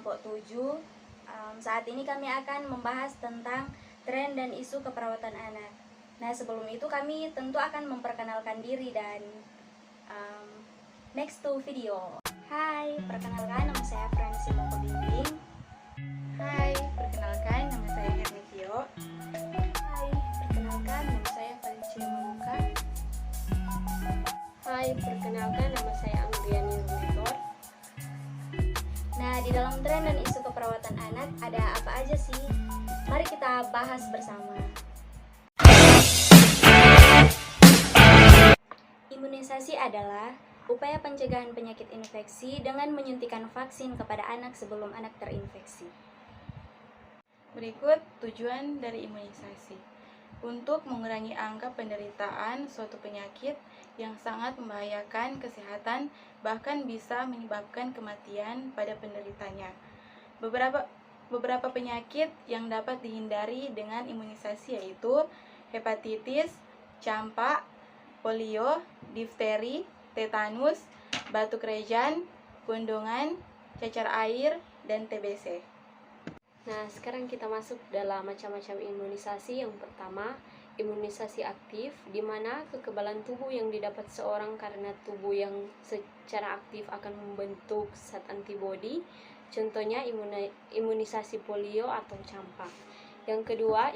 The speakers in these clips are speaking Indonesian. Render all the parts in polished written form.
kelompok 7. Saat ini kami akan membahas tentang tren dan isu keperawatan anak. Nah, sebelum itu kami tentu akan memperkenalkan diri dan next to video. Hai, perkenalkan nama saya Fransi Moko Bimbing. Hai, perkenalkan nama saya Hermikio. Hai, perkenalkan nama saya Valencia Mamuka. Hai, perkenalkan nama saya Anggriani Rumitor. Nah, di dalam tren dan isu keperawatan anak ada apa aja sih? Mari kita bahas bersama. Imunisasi adalah upaya pencegahan penyakit infeksi dengan menyuntikkan vaksin kepada anak sebelum anak terinfeksi. Berikut tujuan dari imunisasi. Untuk mengurangi angka penderitaan suatu penyakit yang sangat membahayakan kesehatan, bahkan bisa menyebabkan kematian pada penderitanya. Beberapa penyakit yang dapat dihindari dengan imunisasi yaitu hepatitis, campak, polio, difteri, tetanus, batuk rejan, kundungan, cacar air, dan TBC. Nah, sekarang kita masuk dalam macam-macam imunisasi. Yang pertama, imunisasi aktif, di mana kekebalan tubuh yang didapat seorang karena tubuh yang secara aktif akan membentuk zat antibodi. Contohnya imunisasi polio atau campak. Yang kedua,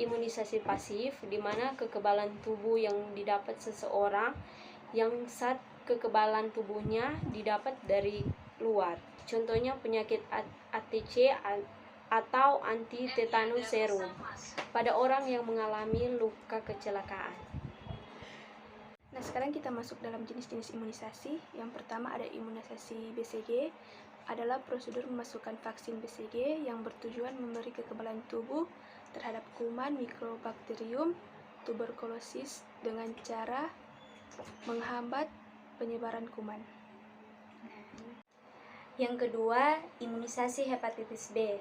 imunisasi pasif, di mana kekebalan tubuh yang didapat seseorang yang zat kekebalan tubuhnya didapat dari luar. Contohnya penyakit ATC atau anti-tetanus serum pada orang yang mengalami luka kecelakaan. Nah, sekarang kita masuk dalam jenis-jenis imunisasi. Yang pertama ada imunisasi BCG, adalah prosedur memasukkan vaksin BCG yang bertujuan memberi kekebalan tubuh terhadap kuman, mikrobakterium, tuberkulosis dengan cara menghambat penyebaran kuman. Yang kedua, imunisasi hepatitis B.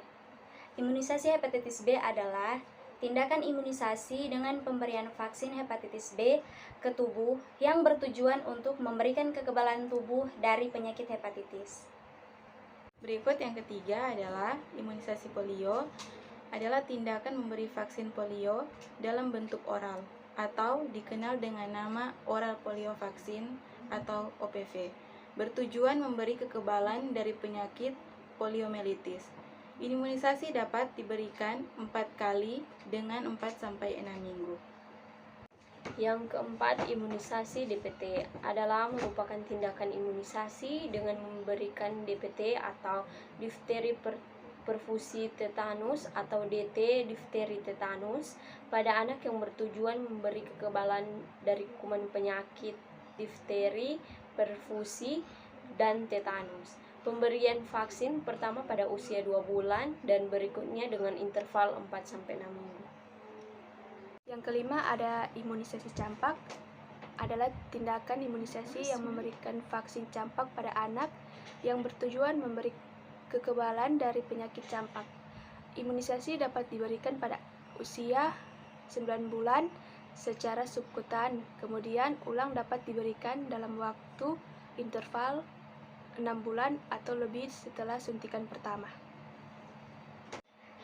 Imunisasi hepatitis B adalah tindakan imunisasi dengan pemberian vaksin hepatitis B ke tubuh yang bertujuan untuk memberikan kekebalan tubuh dari penyakit hepatitis. Berikut yang ketiga adalah imunisasi polio, adalah tindakan memberi vaksin polio dalam bentuk oral atau dikenal dengan nama oral polio vaksin atau OPV, bertujuan memberi kekebalan dari penyakit poliomyelitis. Imunisasi dapat diberikan 4 kali dengan 4-6 minggu. Yang keempat, imunisasi DPT adalah merupakan tindakan imunisasi dengan memberikan DPT atau difteri perfusi tetanus atau DT difteri tetanus pada anak yang bertujuan memberi kekebalan dari kuman penyakit difteri, perfusi, dan tetanus. Pemberian vaksin pertama pada usia 2 bulan dan berikutnya dengan interval 4-6 minggu. Yang kelima ada imunisasi campak, adalah tindakan imunisasi yang memberikan vaksin campak pada anak yang bertujuan memberi kekebalan dari penyakit campak. Imunisasi dapat diberikan pada usia 9 bulan secara subkutan, kemudian ulang dapat diberikan dalam waktu interval 6 bulan atau lebih setelah suntikan pertama.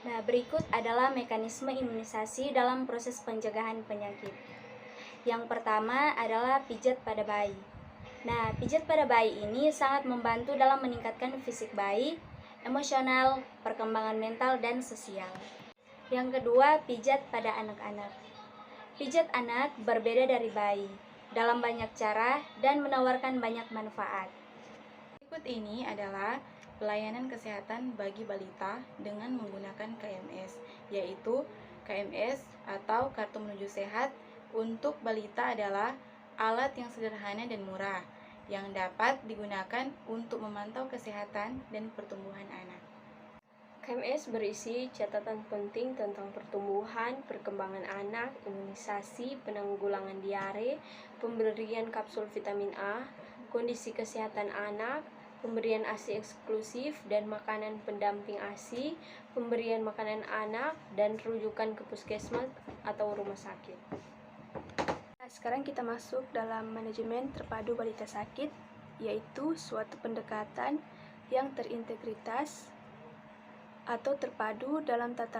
Nah, berikut adalah mekanisme imunisasi dalam proses pencegahan penyakit. Yang pertama adalah pijat pada bayi. Nah, pijat pada bayi ini sangat membantu dalam meningkatkan fisik bayi, emosional, perkembangan mental, dan sosial. Yang kedua, pijat pada anak-anak. Pijat anak berbeda dari bayi dalam banyak cara dan menawarkan banyak manfaat. Berikut ini adalah pelayanan kesehatan bagi balita dengan menggunakan KMS, yaitu KMS atau Kartu Menuju Sehat untuk balita adalah alat yang sederhana dan murah yang dapat digunakan untuk memantau kesehatan dan pertumbuhan anak. KMS berisi catatan penting tentang pertumbuhan, perkembangan anak, imunisasi, penanggulangan diare, pemberian kapsul vitamin A, kondisi kesehatan anak, pemberian ASI eksklusif dan makanan pendamping ASI, pemberian makanan anak, dan rujukan ke puskesmas atau rumah sakit. Nah, sekarang kita masuk dalam manajemen terpadu balita sakit, yaitu suatu pendekatan yang terintegritas atau terpadu dalam tata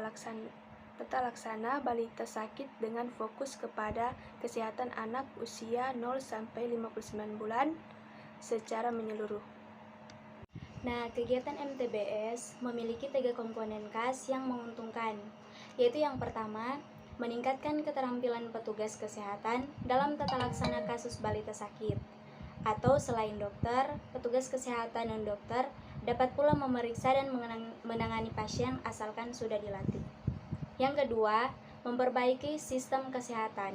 laksana balita sakit dengan fokus kepada kesehatan anak usia 0 sampai 59 bulan secara menyeluruh. Nah, kegiatan MTBS memiliki 3 komponen khas yang menguntungkan, yaitu yang pertama, meningkatkan keterampilan petugas kesehatan dalam tata laksana kasus balita sakit, atau selain dokter, petugas kesehatan non-dokter dapat pula memeriksa dan menangani pasien asalkan sudah dilatih. Yang kedua, memperbaiki sistem kesehatan.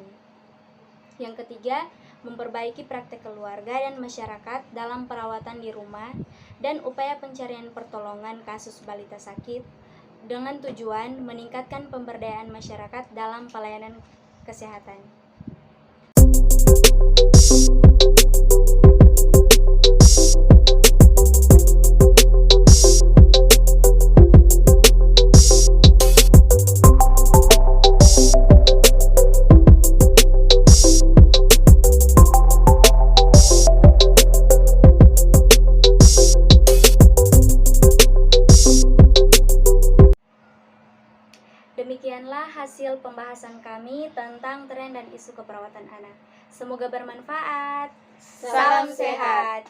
Yang ketiga, memperbaiki praktek keluarga dan masyarakat dalam perawatan di rumah dan upaya pencarian pertolongan kasus balita sakit dengan tujuan meningkatkan pemberdayaan masyarakat dalam pelayanan kesehatan. Demikianlah hasil pembahasan kami tentang tren dan isu keperawatan anak. Semoga bermanfaat. Salam sehat.